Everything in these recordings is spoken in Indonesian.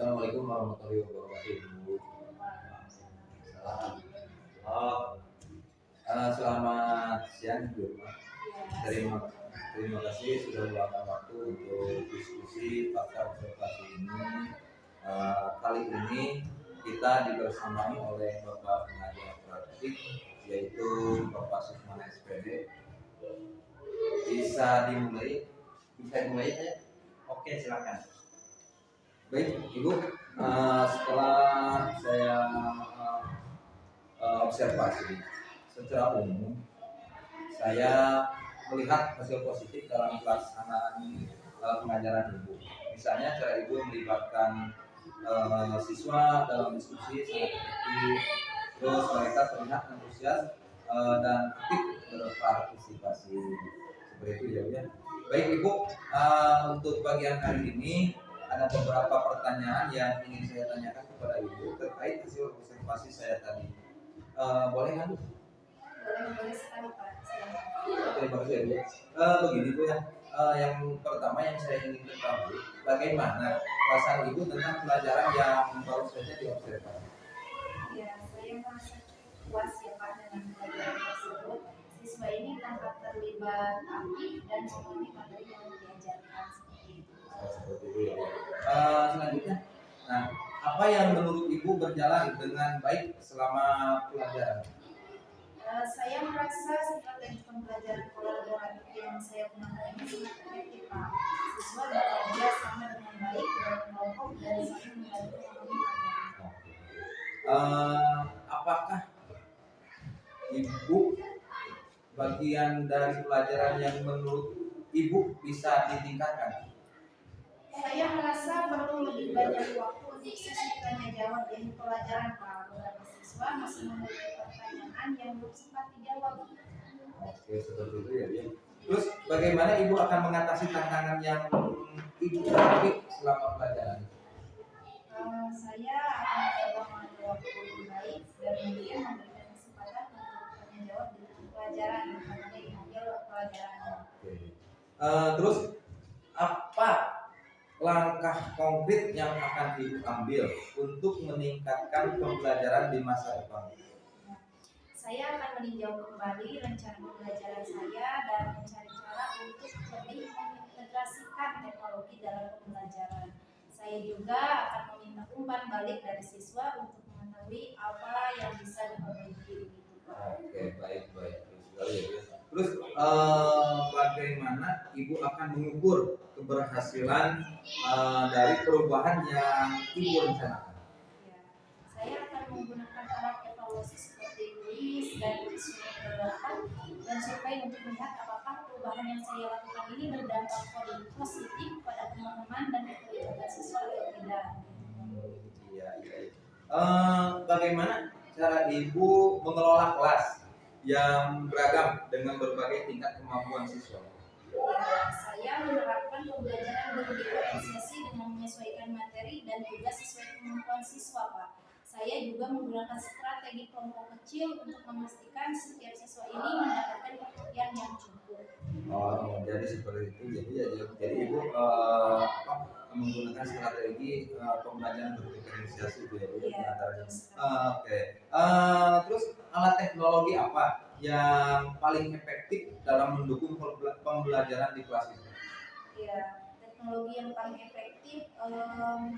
Assalamualaikum warahmatullahi wabarakatuh. Salam. Oh, selamat siang Ibu. Terima terima kasih sudah meluangkan waktu untuk diskusi fakta observasi ini. Kali ini kita dibersamai oleh Bapak pengajar praktik yaitu Bapak Sukmana SPD. Bisa dimulai? Ya? Oke, silakan. Baik, Ibu. Setelah saya observasi secara umum, saya melihat hasil positif dalam pelaksanaan pengajaran Ibu. Misalnya cara Ibu melibatkan siswa dalam diskusi sangat efektif, terus mereka terlihat antusias dan aktif berpartisipasi seperti itu ya. Baik Ibu, untuk bagian hari ini ada beberapa pertanyaan yang ingin saya tanyakan kepada Ibu terkait hasil observasi saya tadi. Boleh kan Bu? Boleh sekali Pak. Terima kasih ya Bu. Begini Bu ya. Yang pertama yang saya ingin ketahui, bagaimana perasaan Ibu tentang pelajaran yang baru saja diobservasi? Ya, saya merasa puas ya Pak dengan pelajaran tersebut. Siswa ini tampak terlibat aktif dan memahami materi yang diajarkan seperti itu. Seperti itu ya. Selanjutnya, nah apa yang menurut Ibu berjalan dengan baik selama pelajaran? Saya merasa strategi pembelajaran kolaboratif yang saya gunakan ini sangat efektif Pak. Siswa bekerja sama dengan baik dalam kelompok dan saling membantu memahami materi. Apakah Ibu bagian dari pelajaran yang menurut Ibu bisa ditingkatkan? Saya merasa perlu lebih banyak waktu untuk sesi tanya jawab di pelajaran Pak. Beberapa siswa masih memiliki pertanyaan yang belum sempat dijawab. Oke, seperti itu ya. Terus bagaimana Ibu akan mengatasi tantangan yang Ibu hadapi selama pelajaran? Saya akan mencoba mengatur waktu lebih baik dan kemudian memberikan kesempatan untuk tanya jawab di pelajaran karena diambil pelajaran. Oke. Terus apa langkah konkret yang akan Ibu ambil untuk meningkatkan pembelajaran di masa depan? Saya akan meninjau kembali rencana pembelajaran saya dan mencari cara untuk lebih mengintegrasikan teknologi dalam pembelajaran. Saya juga akan meminta umpan balik dari siswa untuk mengetahui apa yang bisa diperbaiki. Oke, baik sekali ya. Terus bagaimana Ibu akan mengukur keberhasilan dari perubahan yang Ibu rencanakan? Ya, saya akan menggunakan alat evaluasi seperti kuis dan dan survei untuk melihat apakah perubahan yang saya lakukan ini berdampak positif pada pemahaman dan keterlibatan siswa atau tidak. Iya. Bagaimana cara Ibu mengelola kelas yang beragam dengan berbagai tingkat kemampuan siswa? Ya, saya menerapkan pembelajaran berdiferensiasi dengan menyesuaikan materi dan tugas sesuai kemampuan siswa, Pak. Saya juga menggunakan strategi kelompok kecil untuk memastikan setiap siswa ini mendapatkan perhatian yang cukup. Oh, jadi seperti itu. Jadi Ibu menggunakan strategi pembelajaran berdiferensiasi ya. Oke. Terus alat teknologi apa yang paling efektif dalam mendukung pembelajaran di kelas ini? Ya, teknologi yang paling efektif,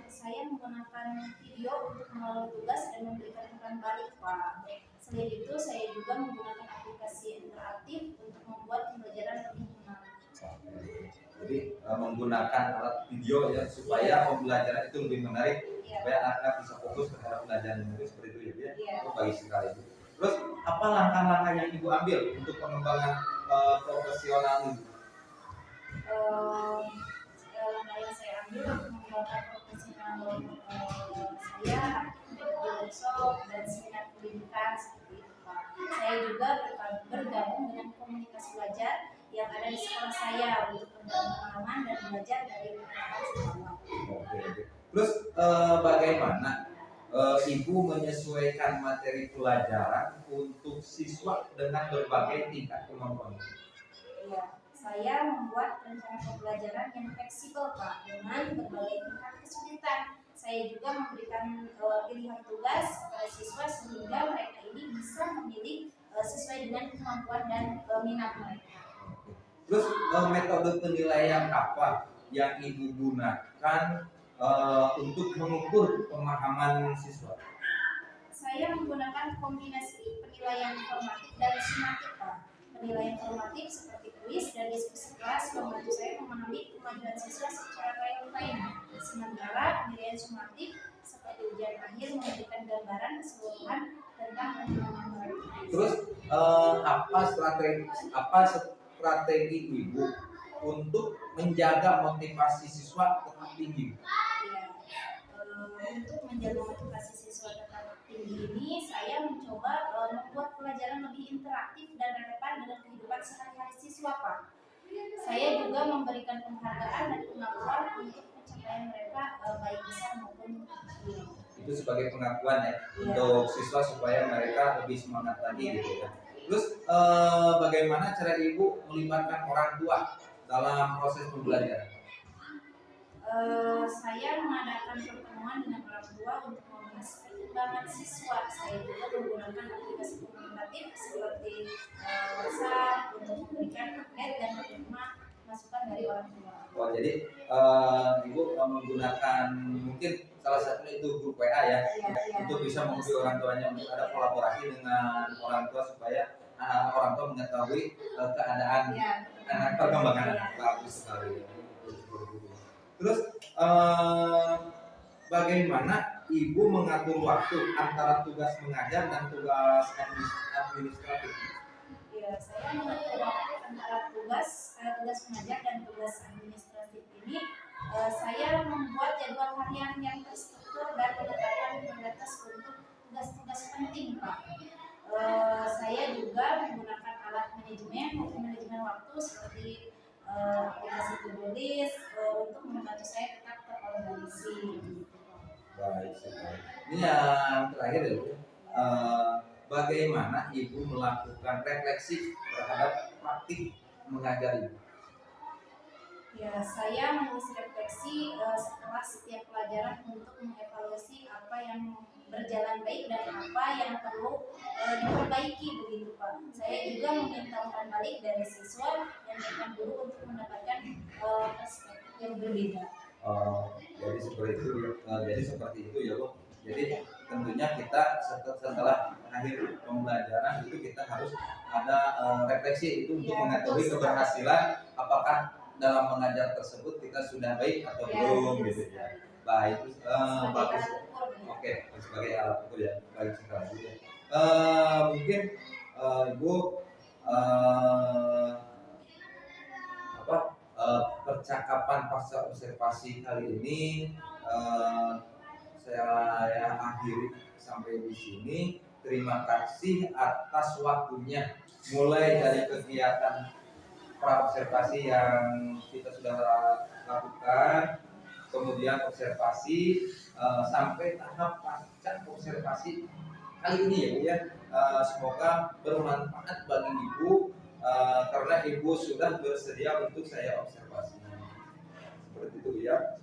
saya menggunakan video untuk mengelola tugas dan memberikan umpan balik, Pak. Selain itu, saya juga menggunakan aplikasi interaktif untuk membuat pembelajaran lebih menarik. Jadi menggunakan alat video ya supaya pembelajaran itu lebih menarik, supaya anak-anak bisa fokus terhadap pelajaran itu seperti itu ya. Oh, baik sekali itu. Terus apa langkah-langkah yang Ibu ambil untuk pengembangan profesional ini? Langkah yang saya ambil untuk mengembangkan profesional saya di workshop dan seminar pendidikan seperti itu Pak. Saya juga bergabung dengan komunitas belajar yang ada di sekolah saya untuk berbagi pengalaman dan belajar dari pengalaman siswa. Oke. Terus bagaimana Ibu menyesuaikan materi pelajaran untuk siswa dengan berbagai tingkat kemampuan? Iya, saya membuat rencana pembelajaran yang fleksibel Pak dengan berbagai tingkat kesulitan. Saya saya juga memberikan pilihan tugas kepada siswa sehingga mereka ini bisa memilih sesuai dengan kemampuan dan minat mereka. Terus metode penilaian apa yang Ibu gunakan untuk mengukur pemahaman siswa? Saya menggunakan kombinasi penilaian formatif dan sumatif, Pak. Penilaian formatif seperti kuis dan diskusi kelas membantu saya memahami kemajuan siswa secara real-time. Sementara penilaian sumatif seperti ujian akhir memberikan gambaran keseluruhan tentang pemahaman mereka. Terus apa strategi Ibu untuk menjaga motivasi siswa tetap tinggi? Untuk menjaga motivasi siswa tetap tinggi ini, saya mencoba membuat pelajaran lebih interaktif dan relevan dengan kehidupan sehari-hari siswa, Pak. Saya juga memberikan penghargaan dan pengakuan untuk pencapaian mereka baik besar maupun kecil. Itu sebagai pengakuan ya, untuk siswa supaya mereka lebih semangat lagi gitu ya. Terus bagaimana cara Ibu melibatkan orang tua dalam proses pembelajaran? Saya mengadakan pertemuan dengan orang tua untuk membahas perkembangan siswa. Saya juga menggunakan aplikasi komunikatif seperti WhatsApp untuk memberikan update dan menerima masukan dari orang tua. Oh, jadi Ibu menggunakan mungkin salah satunya itu grup WA ya, untuk bisa menghubungi orang tuanya, untuk ada kolaborasi dengan orang tua supaya orang tua mengetahui keadaan perkembangan anak. Bagus sekali. Terus bagaimana Ibu mengatur waktu antara tugas mengajar dan tugas administratif? Ya, saya mengatur waktu antara tugas mengajar dan tugas administratif ini. Saya membuat jadwal harian yang terstruktur dan menetapkan prioritas untuk tugas-tugas penting, Pak. Saya juga menggunakan alat manajemen waktu seperti aplikasi to-do list untuk membantu saya tetap terorganisir. Baik sekali. Ini yang terakhir ya, bagaimana Ibu melakukan refleksi terhadap praktik mengajar Ibu? Ya, saya menulis refleksi setelah setiap pelajaran untuk mengevaluasi apa yang berjalan baik dan apa yang perlu diperbaiki begitu, Pak. Saya juga meminta umpan balik dari siswa dan rekan guru untuk mendapatkan perspektif yang berbeda. Jadi seperti itu ya Bu. Jadi tentunya kita setelah akhir pembelajaran itu kita harus ada refleksi itu untuk mengetahui keberhasilan apakah dalam mengajar tersebut kita sudah baik atau belum gitu ya. Baik, bagus. Oke, sebagai alat ukur ya, baik sekali ya. Mungkin Ibu percakapan pasca observasi kali ini saya akhiri sampai di sini. Terima kasih atas waktunya, mulai dari kegiatan pra-observasi yang kita sudah lakukan, kemudian observasi sampai tahap pasca observasi kali ini ya Bu ya. Semoga bermanfaat bagi Ibu karena Ibu sudah bersedia untuk saya observasi. Seperti itu ya.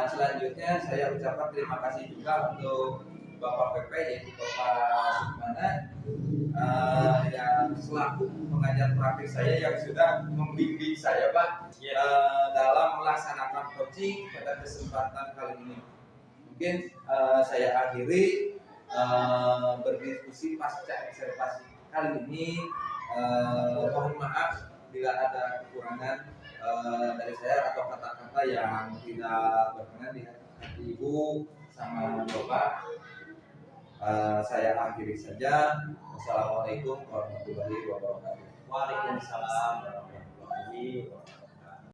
Selanjutnya saya ucapkan terima kasih juga untuk Bapak PP yaitu Bapak Sukmana yang selaku pengajar praktik saya yang sudah membimbing saya Pak dalam melaksanakan coaching pada kesempatan kali ini. Mungkin saya akhiri berdiskusi pasca observasi kali ini. Mohon maaf bila ada kekurangan dari saya atau kata-kata yang tidak berkenan di hati Ibu sama Bapak. Saya akhiri saja. Wassalamualaikum warahmatullahi wabarakatuh. Waalaikumsalam warahmatullahi wabarakatuh.